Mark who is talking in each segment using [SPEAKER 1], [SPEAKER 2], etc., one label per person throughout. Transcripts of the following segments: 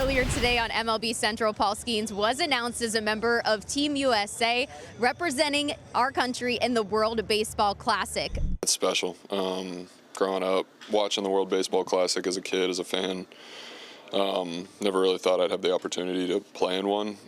[SPEAKER 1] Earlier today on MLB Central, Paul Skenes was announced as a member of Team USA, representing our country in the World Baseball Classic.
[SPEAKER 2] It's special. Growing up, watching the World Baseball Classic as a kid, as a fan, never really thought I'd have the opportunity to play in one.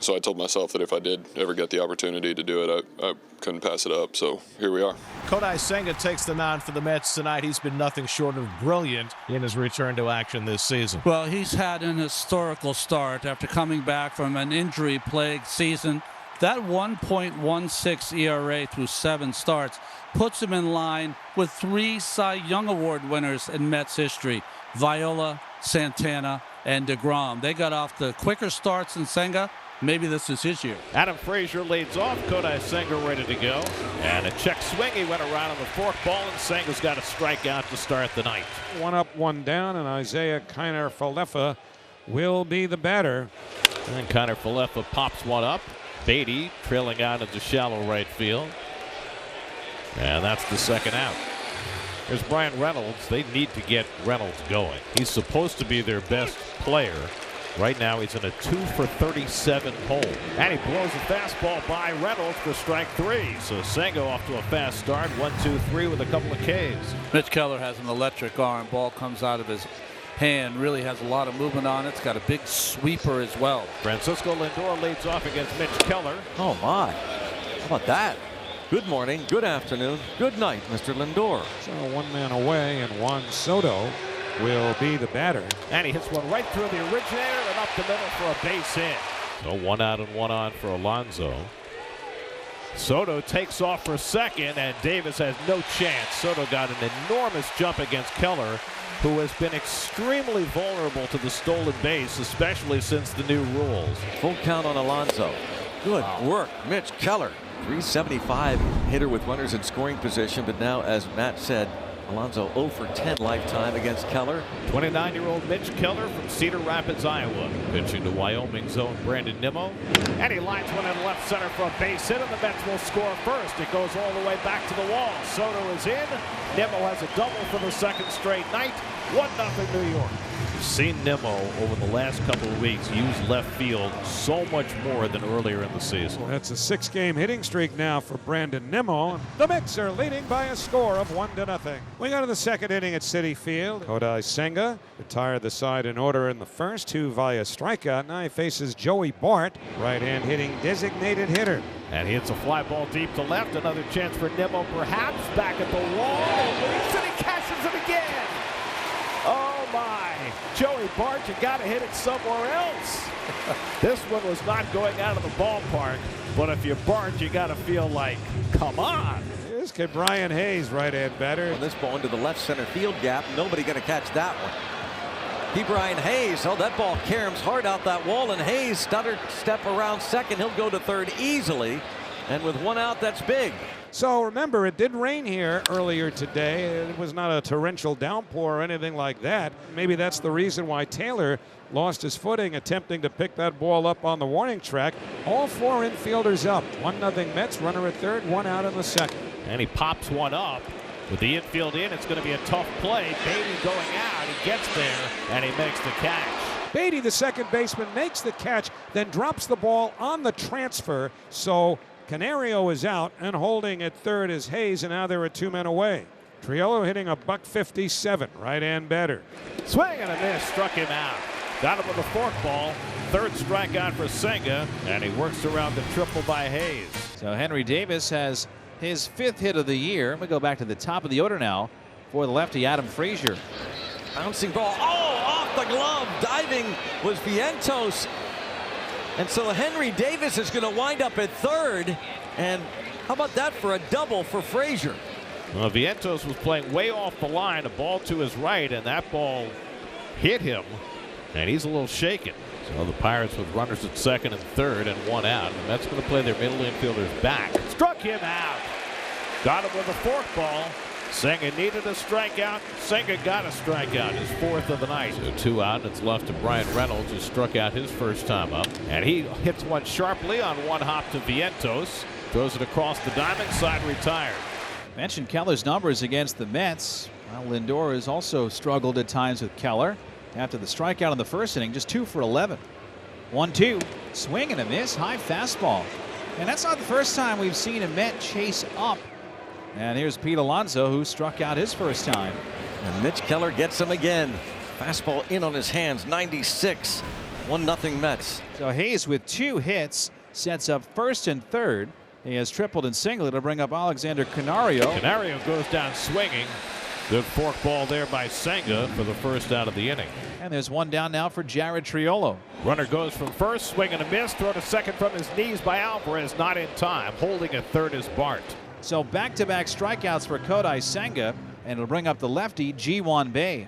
[SPEAKER 2] So I told myself that if I did ever get the opportunity to do it, I couldn't pass it up. So here we are.
[SPEAKER 3] Kodai Senga takes the nod for the Mets tonight. He's been nothing short of brilliant in his return to action this season.
[SPEAKER 4] Well, he's had an historical start after coming back from an injury-plagued season. That 1.16 ERA through 7 starts puts him in line with 3 Cy Young Award winners in Mets history: Viola, Santana, and DeGrom. They got off the quicker starts than Senga. Maybe this is his year.
[SPEAKER 5] Adam Frazier leads off. Kodai Senga ready to go. And a check swing. He went around on the fork ball, and Senga's got a strikeout to start the night.
[SPEAKER 6] 1 up, 1 down, and Isaiah Kiner-Falefa will be the batter.
[SPEAKER 5] And Kiner-Falefa pops one up. Baty trailing out into shallow right field. And that's the second out. There's Brian Reynolds. They need to get Reynolds going. He's supposed to be their best player. Right now he's in a 2-for-37 hole. And he blows a fastball by Reynolds for strike 3. So Senga off to a fast start. 1-2-3 with a couple of Ks.
[SPEAKER 4] Mitch Keller has an electric arm. Ball comes out of his hand. Really has a lot of movement on it. It's got a big sweeper as well.
[SPEAKER 5] Francisco Lindor leads off against Mitch Keller.
[SPEAKER 7] Oh my. How about that? Good morning, good afternoon, good night, Mr. Lindor.
[SPEAKER 6] So 1 man away, and Juan Soto will be the batter.
[SPEAKER 5] And he hits one right through the originator and up the middle for a base hit. So 1 out and 1 on for Alonso. Soto takes off for second, and Davis has no chance. Soto got an enormous jump against Keller, who has been extremely vulnerable to the stolen base, especially since the new rules.
[SPEAKER 7] Full count on Alonso. Good work, Mitch Keller. 375 hitter with runners in scoring position, but now, as Matt said, Alonso 0 for 10 lifetime against Keller.
[SPEAKER 5] 29-year-old Mitch Keller from Cedar Rapids, Iowa. Pitching to Wyoming's own Brandon Nimmo. And he lines one in left center for a base hit, and the Mets will score first. It goes all the way back to the wall. Soto is in. Nimmo has a double for the second straight night. 1-0 New York. We've seen Nimmo over the last couple of weeks use left field so much more than earlier in the season.
[SPEAKER 6] That's a 6-game hitting streak now for Brandon Nimmo. The Mets are leading by a score of 1-0. We go to the second inning at Citi Field. Kodai Senga retired the side in order in the first, 2 via strikeout. Now he faces Joey Bart, right-hand hitting designated hitter.
[SPEAKER 5] And he hits a fly ball deep to left. Another chance for Nimmo, perhaps. Back at the wall. And he cashes it again. Oh my. Joey Bart, you got to hit it somewhere else. This one was not going out of the ballpark, but if you Bart, you got to feel like, come on.
[SPEAKER 6] Here's Brian Hayes, right-hand batter.
[SPEAKER 7] Well, this ball into the left center field gap. Nobody going to catch that one. Brian Hayes. Oh, that ball caroms hard out that wall, and Hayes stuttered step around second. He'll go to third easily, and with 1 out, that's big.
[SPEAKER 6] So remember, it did rain here earlier today. It was not a torrential downpour or anything like that. Maybe that's the reason why Taylor lost his footing attempting to pick that ball up on the warning track. All 4 infielders up. 1-0 Mets, runner at third, 1 out in the second.
[SPEAKER 5] And he pops one up. With the infield in, it's going to be a tough play. Baty going out. He gets there, and he makes the catch.
[SPEAKER 6] Beatty, the second baseman, makes the catch, then drops the ball on the transfer. So Canario is out, and holding at third is Hayes, and now there are 2 men away. Triolo hitting a .157, right-hand batter.
[SPEAKER 5] Swing and a miss, struck him out. Got him with a fork ball. Third strikeout for Senga, and he works around the triple by Hayes.
[SPEAKER 8] So Henry Davis has his 5th hit of the year. We go back to the top of the order now for the lefty Adam Frazier.
[SPEAKER 7] Bouncing ball. Oh, off the glove. Diving was Vientos. And so Henry Davis is going to wind up at third. And how about that for a double for Frazier?
[SPEAKER 5] Well, Vientos was playing way off the line, a ball to his right, and that ball hit him, and he's a little shaken. So the Pirates with runners at second and third and 1 out. And that's going to play their middle infielders back. Struck him out. Got him with a fork ball. Senga needed a strikeout. Senga got a strikeout, his 4th of the night. So 2 out, and it's left to Brian Reynolds, who struck out his first time up. And he hits one sharply on 1 hop to Vientos. Throws it across the diamond, side retired.
[SPEAKER 8] Mentioned Keller's numbers against the Mets. Well, Lindor has also struggled at times with Keller. after the strikeout in the first inning, just 2 for 11. 1-2, swing and a miss, high fastball. And that's not the first time we've seen a Met chase up. And here's Pete Alonso, who struck out his first time.
[SPEAKER 7] And Mitch Keller gets him again. Fastball in on his hands, 96. 1-0 Mets.
[SPEAKER 8] So Hayes with 2 hits sets up first and third. He has tripled and singled to bring up Alexander Canario.
[SPEAKER 5] Canario goes down swinging. Good fork ball there by Senga for the first out of the inning.
[SPEAKER 8] And there's one down now for Jared Triolo.
[SPEAKER 5] Runner goes from first, swing and a miss. Throw to second from his knees by Alvarez, not in time. Holding at third is Bart.
[SPEAKER 8] So back-to-back strikeouts for Kodai Senga, and it'll bring up the lefty Ji-Hwan Bae.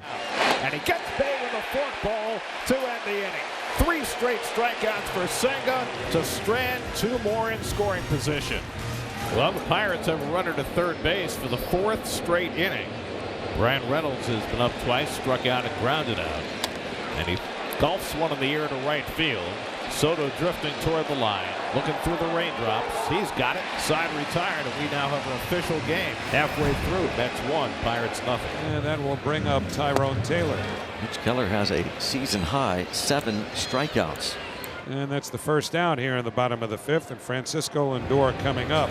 [SPEAKER 5] And he gets Bae with a fork ball to end the inning. 3 straight strikeouts for Senga to strand 2 more in scoring position. Well, the Pirates have a runner to third base for the 4th straight inning. Brian Reynolds has been up twice, struck out and grounded out. And he golfs one in the air to right field. Soto drifting toward the line, looking through the raindrops. He's got it. Side retired, and we now have an official game. Halfway through, Mets 1, Pirates nothing.
[SPEAKER 6] And that will bring up Tyrone Taylor.
[SPEAKER 7] Mitch Keller has a season high 7 strikeouts.
[SPEAKER 6] And that's the first out here in the bottom of the 5th, and Francisco Lindor coming up.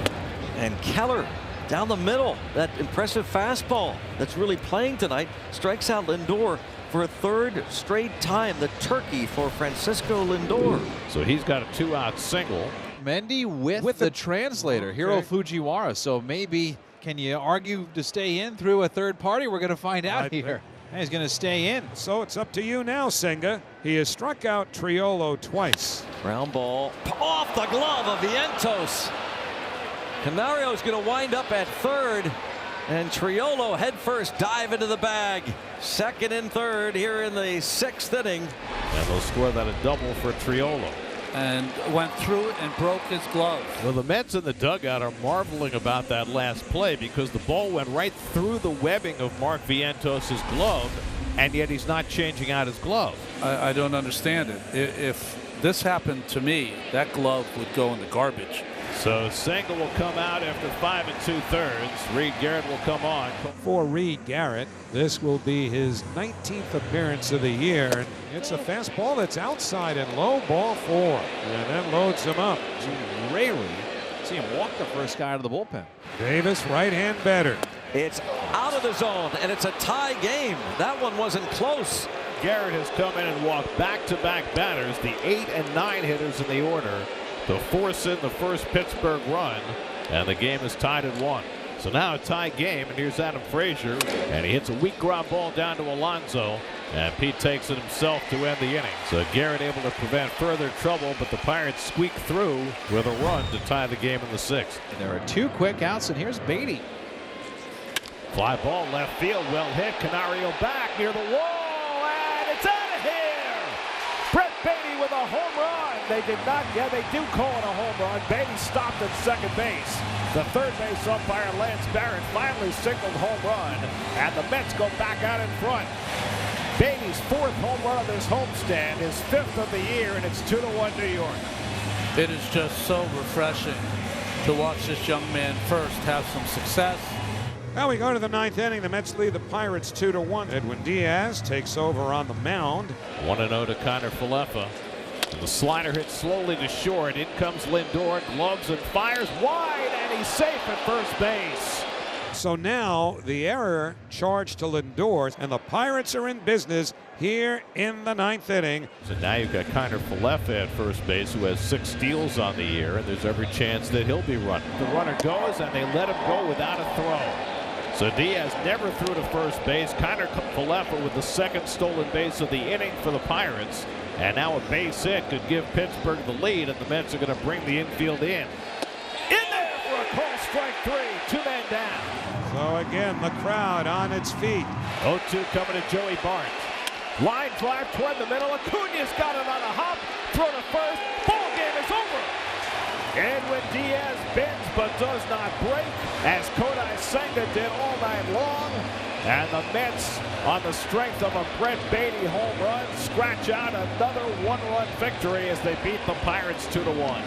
[SPEAKER 7] And Keller down the middle, that impressive fastball that's really playing tonight, strikes out Lindor for a 3rd straight time. The turkey for Francisco Lindor.
[SPEAKER 5] So he's got a 2-out single.
[SPEAKER 8] Mendy with the translator, Hiro Fujiwara. So maybe, can you argue to stay in through a third party? We're going to find out here. And he's going to stay in.
[SPEAKER 6] So it's up to you now, Senga. He has struck out Triolo twice.
[SPEAKER 7] Ground ball off the glove of Vientos. Canario is going to wind up at third, and Triolo head first dive into the bag. Second and third here in the 6th inning.
[SPEAKER 5] And they'll score that a double for Triolo.
[SPEAKER 4] And went through it and broke his glove.
[SPEAKER 5] Well, the Mets in the dugout are marveling about that last play because the ball went right through the webbing of Mark Vientos' glove, and yet he's not changing out his glove.
[SPEAKER 4] I don't understand it. If this happened to me, that glove would go in the garbage.
[SPEAKER 5] So Senga will come out after 5 2/3. Reed Garrett will come on.
[SPEAKER 6] For Reed Garrett, this will be his 19th appearance of the year. And it's a fastball that's outside and low, ball 4. And that loads him up.
[SPEAKER 8] Rarely see him walk the first guy out of the bullpen.
[SPEAKER 6] Davis, right-hand batter.
[SPEAKER 7] It's out of the zone, and it's a tie game. That one wasn't close.
[SPEAKER 5] Garrett has come in and walked back-to-back batters, the 8 and 9 hitters in the order, to force in the first Pittsburgh run, and the game is tied at 1. So now a tie game, and here's Adam Frazier, and he hits a weak ground ball down to Alonso, and Pete takes it himself to end the inning. So Garrett able to prevent further trouble, but the Pirates squeak through with a run to tie the game in the 6th.
[SPEAKER 8] And there are 2 quick outs, and here's Baty.
[SPEAKER 5] Fly ball left field, well hit. Canario back near the wall, and it's out of here. Brett Baty with a home run. They did not, they do call it a home run. Baty stopped at second base. The third base umpire, Lance Barrett, finally signaled home run, and the Mets go back out in front. Baty's 4th home run of this homestand, his 5th of the year, and it's 2-1 New York.
[SPEAKER 4] It is just so refreshing to watch this young man first have some success.
[SPEAKER 6] Now we go to the 9th inning. The Mets lead the Pirates 2-1. Edwin Diaz takes over on the mound.
[SPEAKER 5] 1-0 to Connor Falefa. And the slider hits slowly to short. In comes Lindor, gloves and fires wide, and he's safe at first base.
[SPEAKER 6] So now the error charged to Lindor, and the Pirates are in business here in the 9th inning.
[SPEAKER 5] So now you've got Connor Falefa at first base, who has 6 steals on the year, and there's every chance that he'll be running. The runner goes, and they let him go without a throw. So Diaz never threw to first base. Connor Falefa with the 2nd stolen base of the inning for the Pirates. And now a base hit could give Pittsburgh the lead, and the Mets are going to bring the infield in. In there for a call strike 3. 2 men down.
[SPEAKER 6] So again, the crowd on its feet.
[SPEAKER 5] 0-2 coming to Joey Bart. Line drive toward the middle. Acuña's got it on a hop. Throw to first. Ball game is over. Edwin Diaz bends but does not break, as Kodai Senga did all night long. And the Mets, on the strength of a Brett Baty home run, scratch out another 1-run victory as they beat the Pirates 2-1.